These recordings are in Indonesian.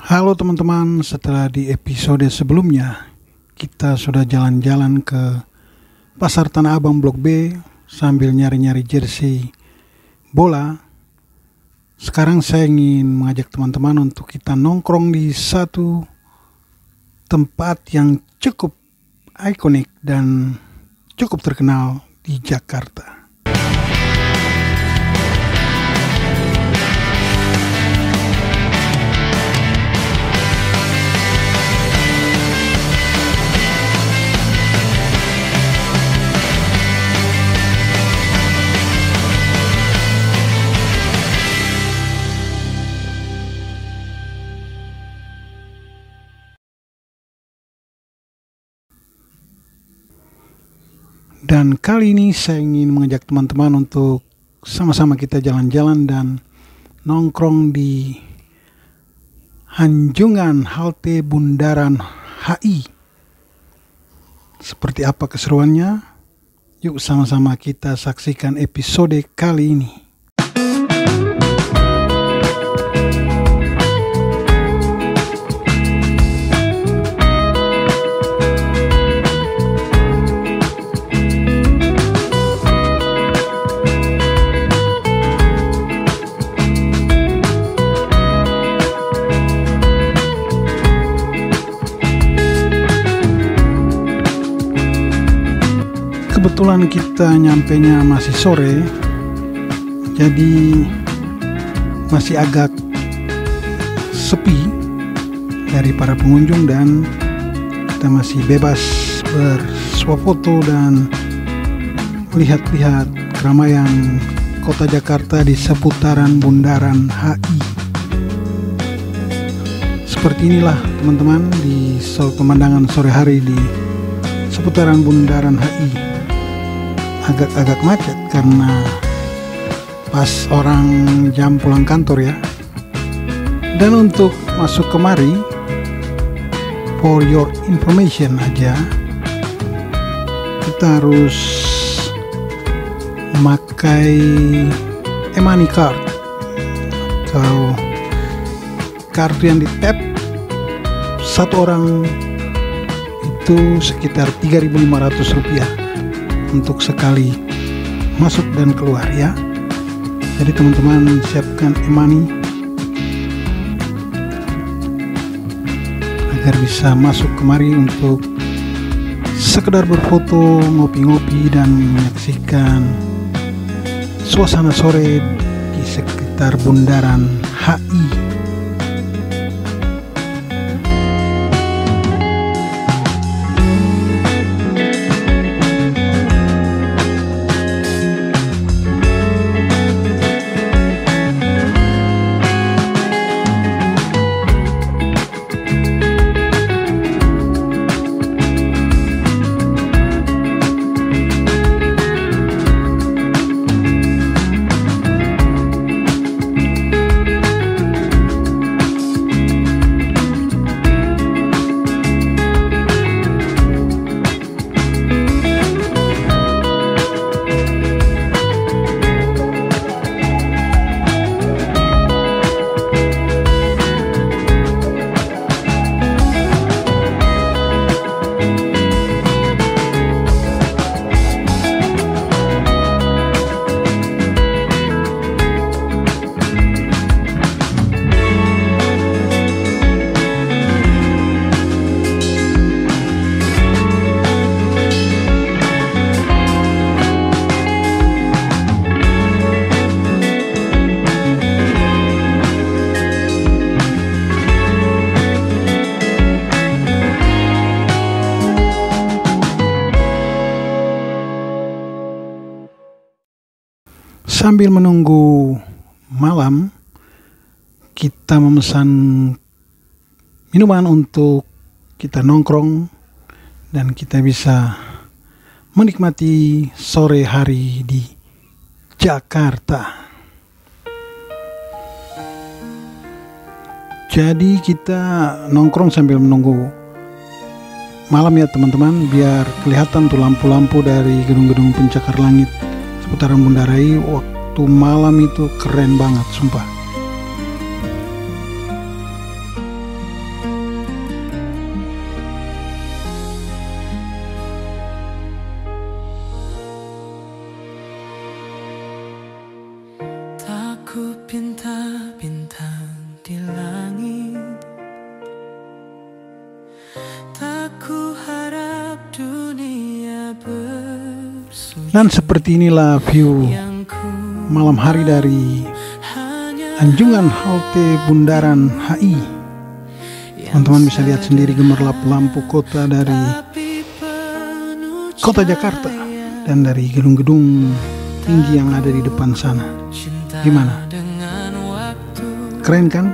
Halo teman-teman, setelah di episode sebelumnya kita sudah jalan-jalan ke Pasar Tanah Abang Blok B sambil nyari-nyari jersey bola. Sekarang saya ingin mengajak teman-teman untuk kita nongkrong di satu tempat yang cukup ikonik dan cukup terkenal di Jakarta. Dan kali ini saya ingin mengajak teman-teman untuk sama-sama kita jalan-jalan dan nongkrong di Anjungan Halte Bundaran HI. Seperti apa keseruannya? Yuk sama-sama kita saksikan episode kali ini. Kebetulan kita nyampenya masih sore, jadi masih agak sepi dari para pengunjung dan kita masih bebas bersuap foto dan melihat-lihat keramaian kota Jakarta di seputaran Bundaran HI. Seperti inilah teman-teman di pemandangan sore hari di seputaran Bundaran HI. Agak-agak macet karena pas orang jam pulang kantor ya. Dan untuk masuk kemari, for your information aja, kita harus memakai e-money card atau kartu yang di-tap. Satu orang itu sekitar Rp3.500 untuk sekali masuk dan keluar ya. Jadi teman-teman siapkan e-money agar bisa masuk kemari untuk sekedar berfoto, ngopi-ngopi dan menyaksikan suasana sore di sekitar Bundaran HI. Sambil menunggu malam, kita memesan minuman untuk kita nongkrong dan kita bisa menikmati sore hari di Jakarta. Jadi kita nongkrong sambil menunggu malam ya teman-teman, biar kelihatan tuh lampu-lampu dari gedung-gedung pencakar langit seputaran Bundaran. Waktu malam itu keren banget sumpah. bintang-bintang di langit. Tak ku harap dunia bersunyi. Dan seperti inilah view malam hari dari Anjungan halte Bundaran HI. Teman-teman bisa lihat sendiri gemerlap lampu kota dari kota Jakarta dan dari gedung-gedung tinggi yang ada di depan sana. Gimana? Keren kan?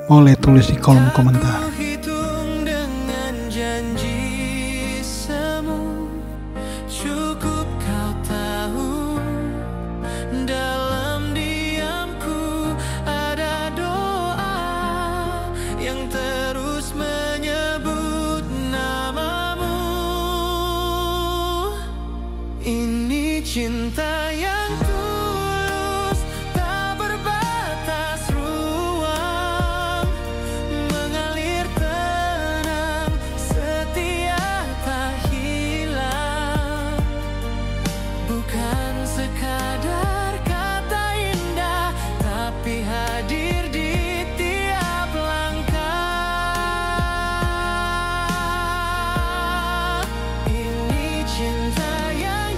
Boleh tulis di kolom komentar. Cinta yang tulus, tak berbatas ruang, mengalir tenang, setia tak hilang. Bukan sekadar kata indah, tapi hadir di tiap langkah. Ini cinta yang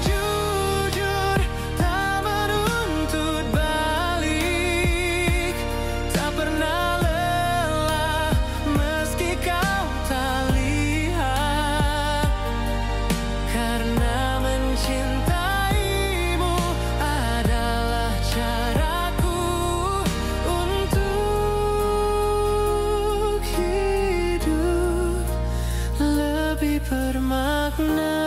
bermakna.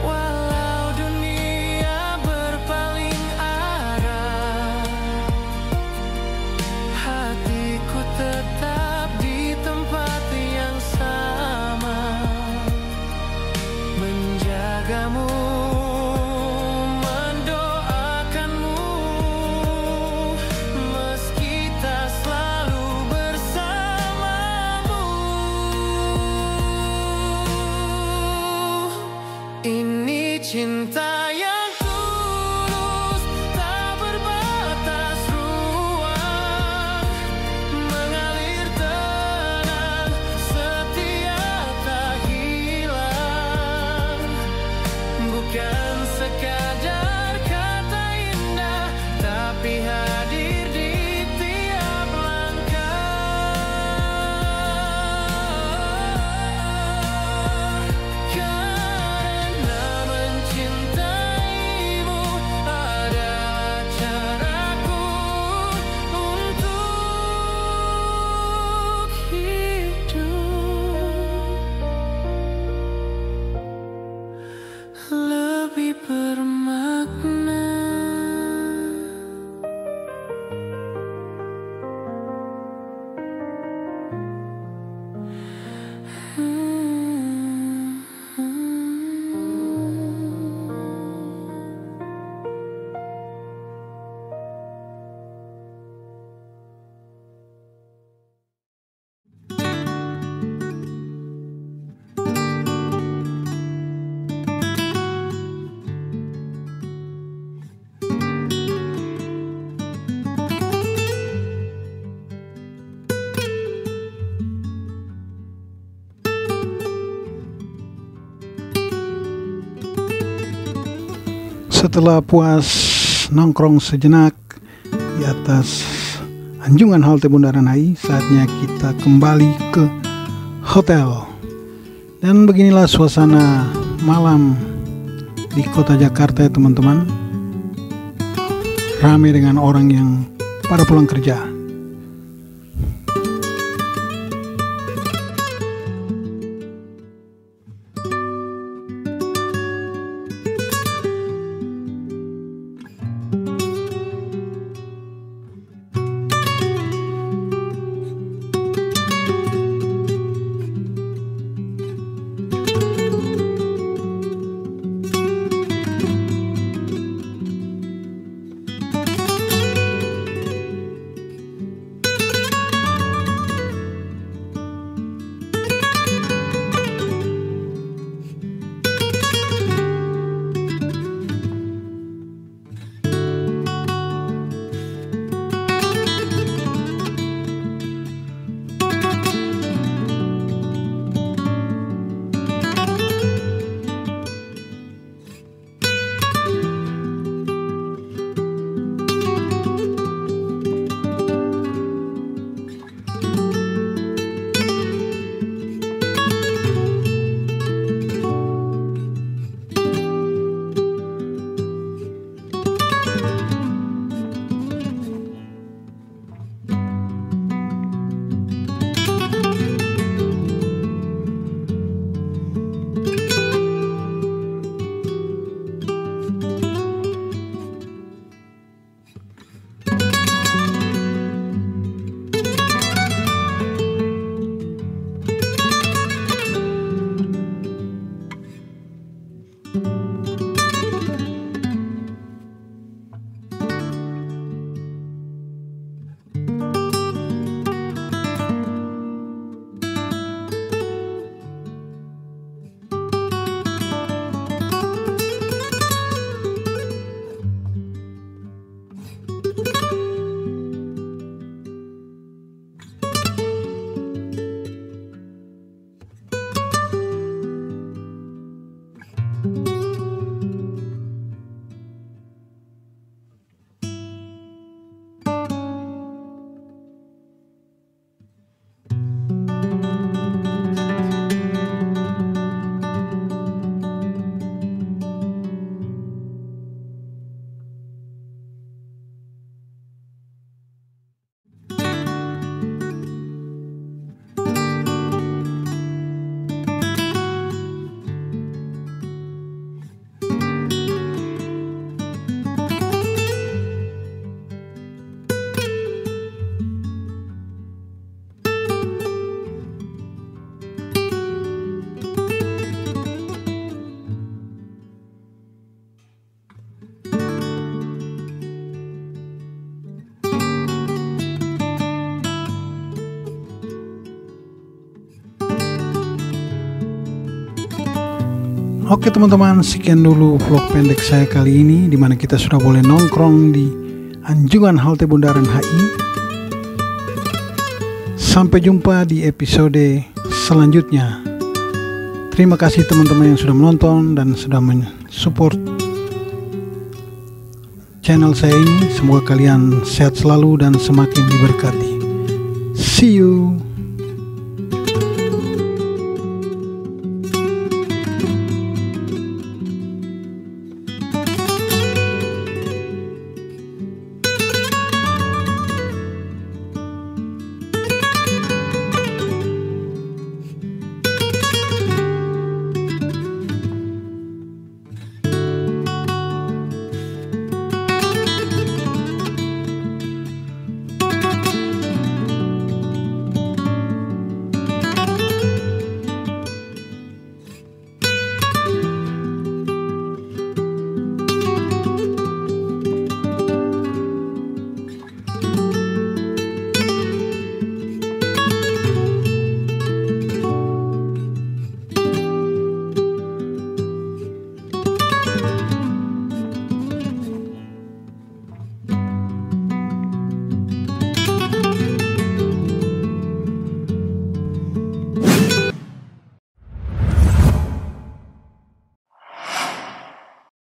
Walau dunia berpaling arah, hatiku tetap di tempat yang sama, menjagamu, mendoakanmu, meski tak selalu bersamamu. Ini cinta yang tulus, tak berbatas ruang, mengalir tenang, setia tak hilang. Bukan sekadar kata indah, tapi hadir di tiap langkah. Karena mencintaimu adalah caraku untuk hidup lebih bermakna. Setelah puas nongkrong sejenak di atas Anjungan halte Bundaran HI, saatnya kita kembali ke hotel. Dan beginilah suasana malam di kota Jakarta ya teman-teman. Ramai dengan orang yang pada pulang kerja. Oke teman-teman, sekian dulu vlog pendek saya kali ini, dimana kita sudah boleh nongkrong di Anjungan Halte Bundaran HI. Sampai jumpa di episode selanjutnya. Terima kasih teman-teman yang sudah menonton dan sudah mensupport channel saya ini. Semoga kalian sehat selalu dan semakin diberkati. See you.